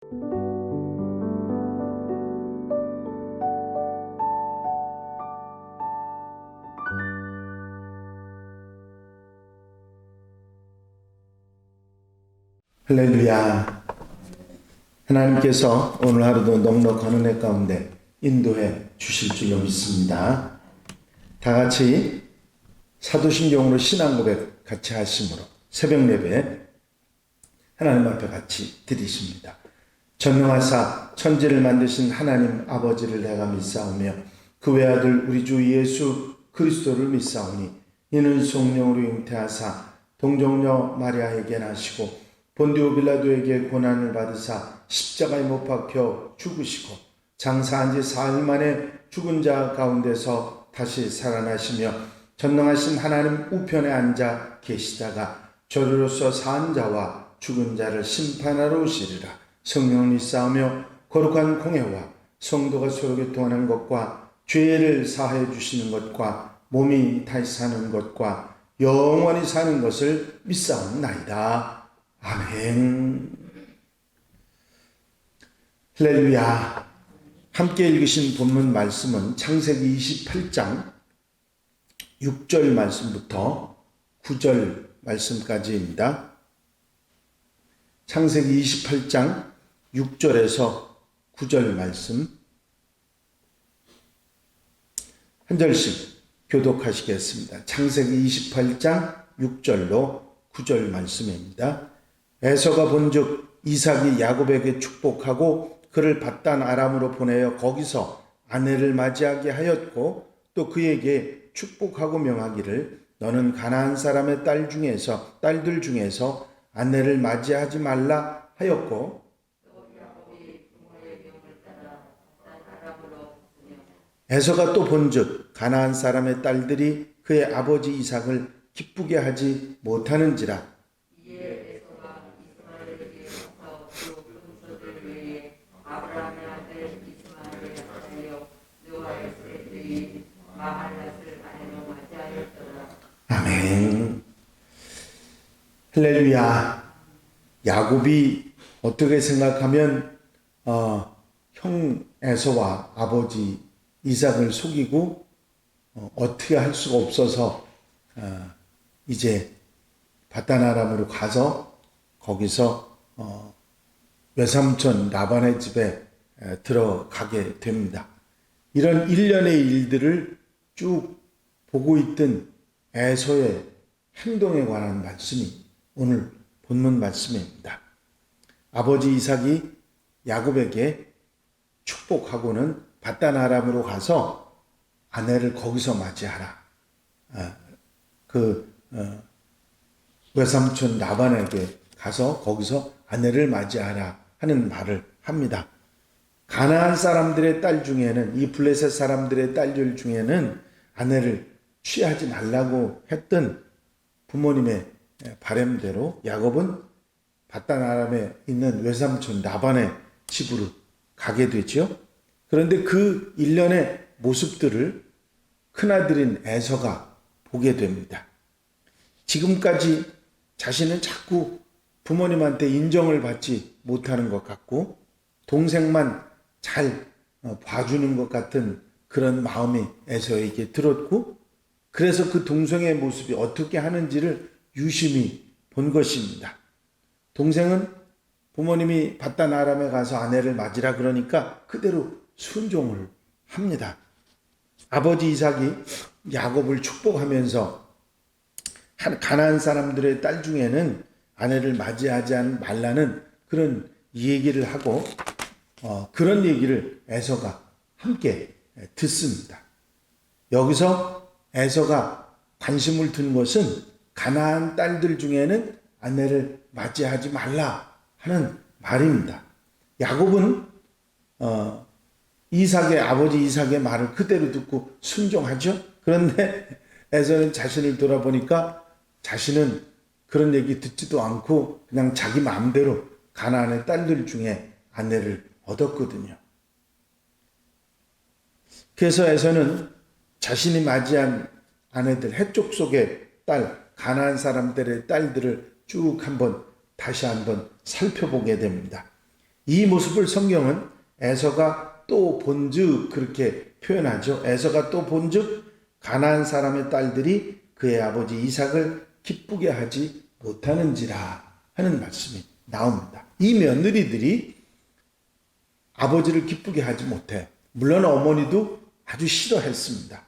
할렐루야. 하나님께서 오늘 하루도 넉넉한 은혜 가운데 인도해 주실 줄로 믿습니다. 다 같이 사도신경으로 신앙 고백 같이 하심으로 새벽 예배 하나님 앞에 같이 드리십니다. 전능하사 천지를 만드신 하나님 아버지를 내가 믿사오며 그 외아들 우리 주 예수 그리스도를 믿사오니 이는 성령으로 잉태하사 동정녀 마리아에게 나시고 본디오 빌라도에게 고난을 받으사 십자가에 못 박혀 죽으시고 장사한 지 사흘 만에 죽은 자 가운데서 다시 살아나시며 전능하신 하나님 우편에 앉아 계시다가 저리로서 산 자와 죽은 자를 심판하러 오시리라. 성령을 믿사오며 거룩한 공회와 성도가 서로 교통하는 것과 죄를 사하여 주시는 것과 몸이 다시 사는 것과 영원히 사는 것을 믿사옵나이다. 아멘. 할렐루야. 함께 읽으신 본문 말씀은 창세기 28장 6절 말씀부터 9절 말씀까지입니다. 창세기 28장 6절에서 9절 말씀 한 절씩 교독하시겠습니다. 창세기 28장 6절로 9절 말씀입니다. 에서가 본즉 이삭이 야곱에게 축복하고 그를 밧단 아람으로 보내어 거기서 아내를 맞이하게 하였고 또 그에게 축복하고 명하기를 너는 가나안 사람의 딸들 중에서 아내를 맞이하지 말라 하였고 에서가 또 본즉 가나안 사람의 딸들이 그의 아버지 이삭을 기쁘게 하지 못하는지라 아멘. 할렐루야. 야곱이 어떻게 생각하면 형 에서와 아버지 이삭을 속이고 어떻게 할 수가 없어서 이제 밧단 아람으로 가서 거기서 외삼촌 라반의 집에 들어가게 됩니다. 이런 일련의 일들을 쭉 보고 있던 에서의 행동에 관한 말씀이 오늘 본문 말씀입니다. 아버지 이삭이 야곱에게 축복하고는 밧단 아람으로 가서 아내를 거기서 맞이하라. 외삼촌 라반에게 가서 거기서 아내를 맞이하라 하는 말을 합니다. 가나안 사람들의 딸 중에는 이 블레셋 사람들의 딸들 중에는 아내를 취하지 말라고 했던 부모님의 바람대로 야곱은 밧단 아람에 있는 외삼촌 라반의 집으로 가게 되죠. 그런데 그 일련의 모습들을 큰아들인 에서가 보게 됩니다. 지금까지 자신은 자꾸 부모님한테 인정을 받지 못하는 것 같고 동생만 잘 봐주는 것 같은 그런 마음이 에서에게 들었고 그래서 그 동생의 모습이 어떻게 하는지를 유심히 본 것입니다. 동생은 부모님이 밧단 아람에 가서 아내를 맞으라 그러니까 그대로 순종을 합니다. 아버지 이삭이 야곱을 축복하면서 가나안 사람들의 딸 중에는 아내를 맞이하지 말라는 그런 얘기를 하고 그런 얘기를 에서가 함께 듣습니다. 여기서 에서가 관심을 둔 것은 가나안 딸들 중에는 아내를 맞이하지 말라 하는 말입니다. 야곱은 아버지 이삭의 말을 그대로 듣고 순종하죠. 그런데 에서는 자신을 돌아보니까 자신은 그런 얘기 듣지도 않고 그냥 자기 마음대로 가나안의 딸들 중에 아내를 얻었거든요. 그래서 에서는 자신이 맞이한 아내들 해쪽 속의 딸 가나안 사람들의 딸들을 쭉 다시 한번 살펴보게 됩니다. 이 모습을 성경은 에서가 또 본즉 그렇게 표현하죠. 에서가 또 본즉 가나안 사람의 딸들이 그의 아버지 이삭을 기쁘게 하지 못하는지라 하는 말씀이 나옵니다. 이 며느리들이 아버지를 기쁘게 하지 못해. 물론 어머니도 아주 싫어했습니다.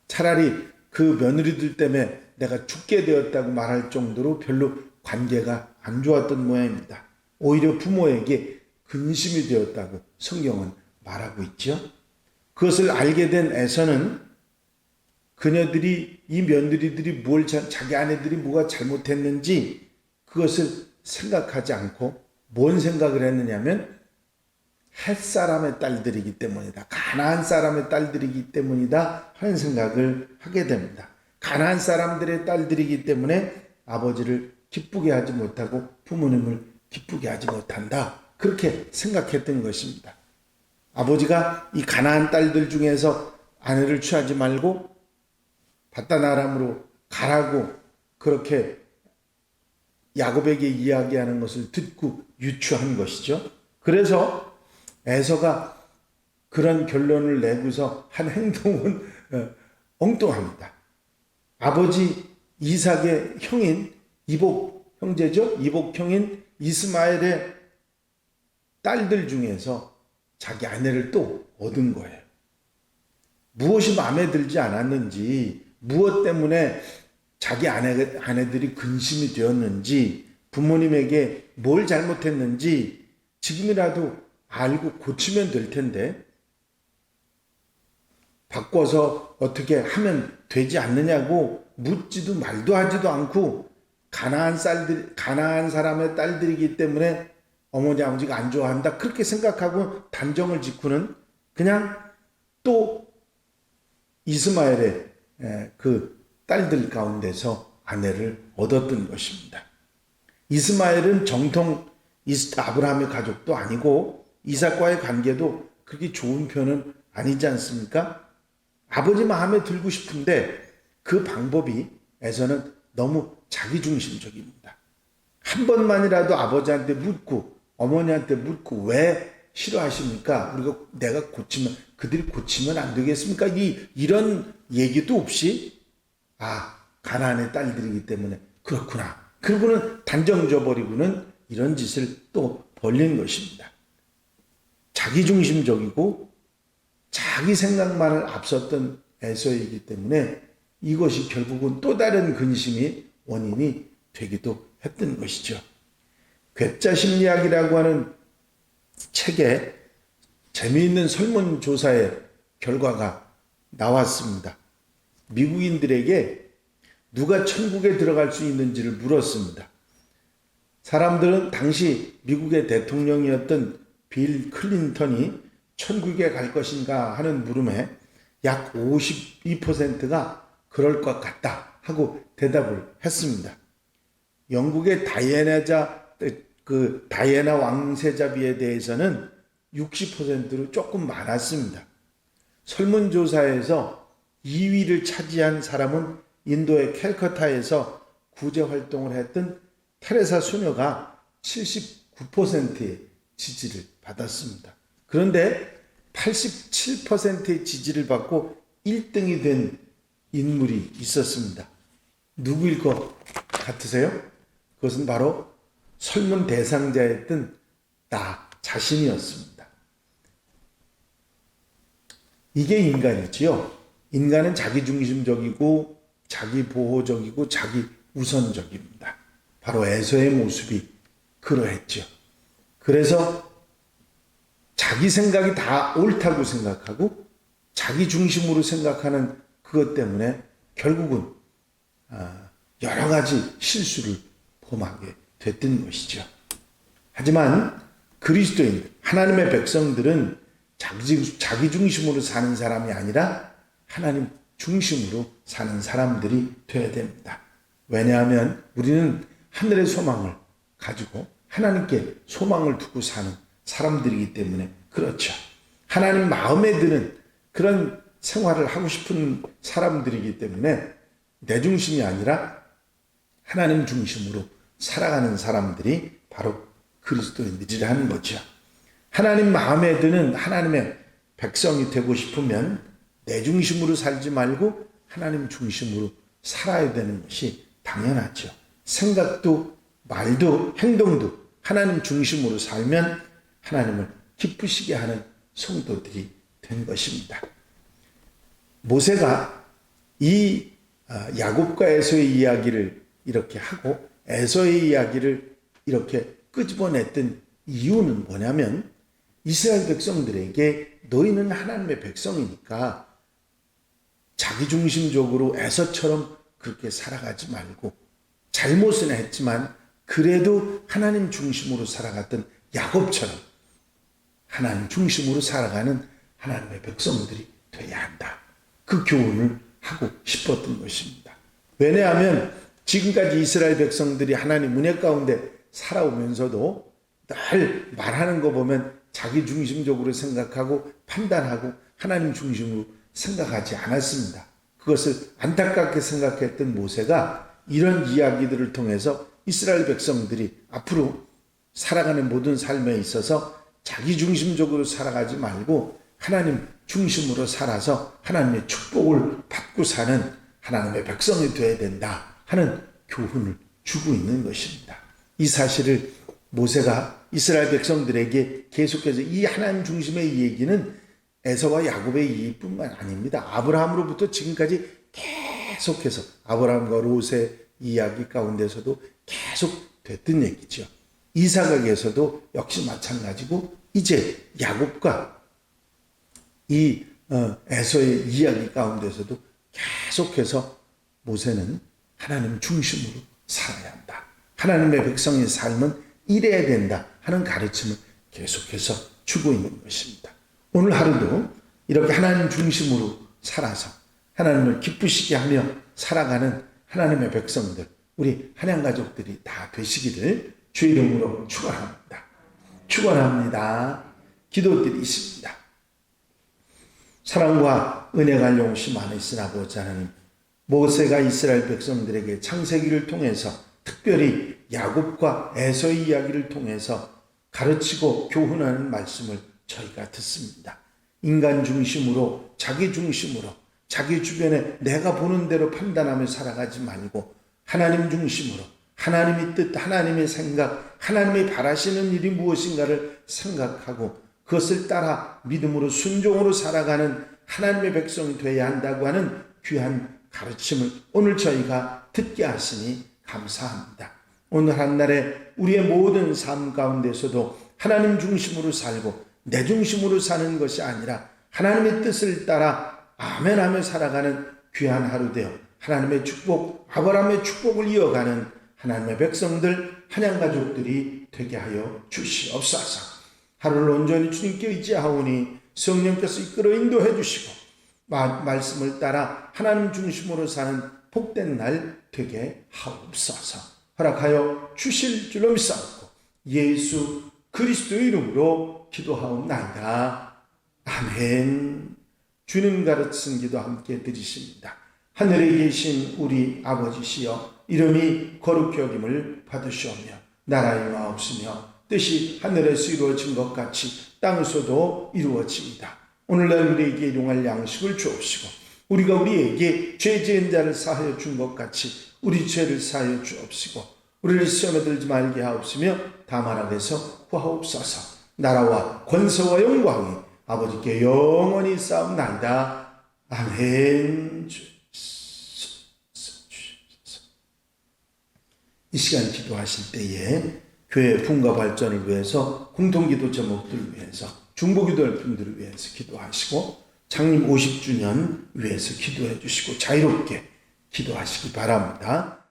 차라리 그 며느리들 때문에 내가 죽게 되었다고 말할 정도로 별로 관계가 안 좋았던 모양입니다. 오히려 부모에게 근심이 되었다고 성경은 말하고 있죠. 그것을 알게 된 에서는 그녀들이 이 며느리들이 자기 아내들이 뭐가 잘못했는지 그것을 생각하지 않고 뭔 생각을 했느냐면 헷 사람의 딸들이기 때문이다. 가나안 사람의 딸들이기 때문이다 하는 생각을 하게 됩니다. 가나안 사람들의 딸들이기 때문에 아버지를 기쁘게 하지 못하고 부모님을 기쁘게 하지 못한다. 그렇게 생각했던 것입니다. 아버지가 이 가나안 딸들 중에서 아내를 취하지 말고 바다나람으로 가라고 그렇게 야곱에게 이야기하는 것을 듣고 유추한 것이죠. 그래서 에서가 그런 결론을 내고서 한 행동은 엉뚱합니다. 아버지 이삭의 형인 이복 형제죠. 이복 형인 이스마엘의 딸들 중에서 자기 아내를 또 얻은 거예요. 무엇이 마음에 들지 않았는지, 무엇 때문에 자기 아내들이 근심이 되었는지, 부모님에게 뭘 잘못했는지 지금이라도 알고 고치면 될 텐데 바꿔서 어떻게 하면 되지 않느냐고 묻지도 말도 하지도 않고 가나안 사람의 딸들이기 때문에 어머니 아버지가 안 좋아한다 그렇게 생각하고 단정을 짓고는 그냥 또 이스마엘의 그 딸들 가운데서 아내를 얻었던 것입니다. 이스마엘은 정통 아브라함의 가족도 아니고 이삭과의 관계도 그렇게 좋은 편은 아니지 않습니까? 아버지 마음에 들고 싶은데 그 방법이 에서는 너무 자기중심적입니다. 한 번만이라도 아버지한테 묻고 어머니한테 묻고 왜 싫어하십니까? 내가 고치면 그들이 고치면 안 되겠습니까? 이런 얘기도 없이 가나안의 딸들이기 때문에 그렇구나. 그러고는 단정 져버리고는 이런 짓을 또 벌린 것입니다. 자기중심적이고 자기 생각만을 앞섰던 에서이기 때문에 이것이 결국은 또 다른 근심이 원인이 되기도 했던 것이죠. 괴짜심리학이라고 하는 책에 재미있는 설문조사의 결과가 나왔습니다. 미국인들에게 누가 천국에 들어갈 수 있는지를 물었습니다. 사람들은 당시 미국의 대통령이었던 빌 클린턴이 천국에 갈 것인가 하는 물음에 약 52%가 그럴 것 같다 하고 대답을 했습니다. 영국의 다이애나 왕세자비에 대해서는 60%로 조금 많았습니다. 설문조사에서 2위를 차지한 사람은 인도의 캘커타에서 구제활동을 했던 테레사 수녀가 79%의 지지를 받았습니다. 그런데 87%의 지지를 받고 1등이 된 인물이 있었습니다. 누구일 것 같으세요? 그것은 바로 설문 대상자였던 나 자신이었습니다. 이게 인간이지요. 인간은 자기중심적이고 자기보호적이고 자기우선적입니다. 바로 에서의 모습이 그러했죠. 그래서 자기 생각이 다 옳다고 생각하고 자기 중심으로 생각하는 그것 때문에 결국은 여러 가지 실수를 범하게 됐던 것이죠. 하지만 그리스도인 하나님의 백성들은 자기 중심으로 사는 사람이 아니라 하나님 중심으로 사는 사람들이 되어야 됩니다. 왜냐하면 우리는 하늘의 소망을 가지고 하나님께 소망을 두고 사는 사람들이기 때문에 그렇죠. 하나님 마음에 드는 그런 생활을 하고 싶은 사람들이기 때문에 내 중심이 아니라 하나님 중심으로 살아가는 사람들이 바로 그리스도인들이라는 거죠. 하나님 마음에 드는 하나님의 백성이 되고 싶으면 내 중심으로 살지 말고 하나님 중심으로 살아야 되는 것이 당연하죠. 생각도 말도 행동도 하나님 중심으로 살면 하나님을 기쁘시게 하는 성도들이 된 것입니다. 모세가 이 야곱과 에서의 이야기를 이렇게 하고 에서의 이야기를 이렇게 끄집어냈던 이유는 뭐냐면 이스라엘 백성들에게 너희는 하나님의 백성이니까 자기중심적으로 에서처럼 그렇게 살아가지 말고 잘못은 했지만 그래도 하나님 중심으로 살아갔던 야곱처럼 하나님 중심으로 살아가는 하나님의 백성들이 되어야 한다. 그 교훈을 하고 싶었던 것입니다. 왜냐하면 지금까지 이스라엘 백성들이 하나님 은혜 가운데 살아오면서도 늘 말하는 거 보면 자기 중심적으로 생각하고 판단하고 하나님 중심으로 생각하지 않았습니다. 그것을 안타깝게 생각했던 모세가 이런 이야기들을 통해서 이스라엘 백성들이 앞으로 살아가는 모든 삶에 있어서 자기 중심적으로 살아가지 말고 하나님 중심으로 살아서 하나님의 축복을 받고 사는 하나님의 백성이 되어야 된다 하는 교훈을 주고 있는 것입니다. 이 사실을 모세가 이스라엘 백성들에게 계속해서 이 하나님 중심의 이 얘기는 에서와 야곱의 이야기뿐만 아닙니다. 아브라함으로부터 지금까지 계속해서 아브라함과 롯의 이야기 가운데서도 계속 됐던 얘기죠. 이삭에게서도 역시 마찬가지고 이제 야곱과 이 에서의 이야기 가운데서도 계속해서 모세는 하나님 중심으로 살아야 한다. 하나님의 백성의 삶은 이래야 된다 하는 가르침을 계속해서 주고 있는 것입니다. 오늘 하루도 이렇게 하나님 중심으로 살아서 하나님을 기쁘시게 하며 살아가는 하나님의 백성들, 우리 한양가족들이 다 되시기를 주의 이름으로 축원합니다. 축원합니다. 기도드리십니다. 사랑과 은혜가 용시 많으신 아버지 하나님, 모세가 이스라엘 백성들에게 창세기를 통해서 특별히 야곱과 에서의 이야기를 통해서 가르치고 교훈하는 말씀을 저희가 듣습니다. 인간 중심으로 자기 중심으로 자기 주변에 내가 보는 대로 판단하며 살아가지 말고 하나님 중심으로 하나님의 뜻, 하나님의 생각, 하나님이 바라시는 일이 무엇인가를 생각하고 그것을 따라 믿음으로 순종으로 살아가는 하나님의 백성이 되어야 한다고 하는 귀한 가르침을 오늘 저희가 듣게 하시니 감사합니다. 오늘 한날에 우리의 모든 삶 가운데서도 하나님 중심으로 살고 내 중심으로 사는 것이 아니라 하나님의 뜻을 따라 아멘하며 살아가는 귀한 하루 되어 하나님의 축복, 아브라함의 축복을 이어가는 하나님의 백성들, 한양가족들이 되게 하여 주시옵소서. 하루를 온전히 주님께 의지하오니 성령께서 이끌어 인도해 주시고 말씀을 따라 하나님 중심으로 사는 복된 날 되게 하옵소서. 허락하여 주실 줄로 믿사옵고 예수 그리스도의 이름으로 기도하옵나이다. 아멘. 주님 가르친 기도 함께 드리십니다. 하늘에 계신 우리 아버지시여, 이름이 거룩히 여김을 받으시오며 나라의 마옵시며 뜻이 하늘에서 이루어진 것 같이 땅에서도 이루어지이다. 오늘날 우리에게 일용할 양식을 주옵시고 우리가 우리에게 죄 지은 자를 사하여 준 것 같이 우리 죄를 사하여 주옵시고 우리를 시험에 들지 말게 하옵시며 다만 악에서 구하옵소서. 나라와 권세와 영광이 아버지께 영원히 싸움나이다. 아멘. 이 시간 기도하실 때에 교회 분과 발전을 위해서 공동기도 제목들을 위해서 중보기도할 분들을 위해서 기도하시고 장님 50주년 위해서 기도해 주시고 자유롭게 기도하시기 바랍니다.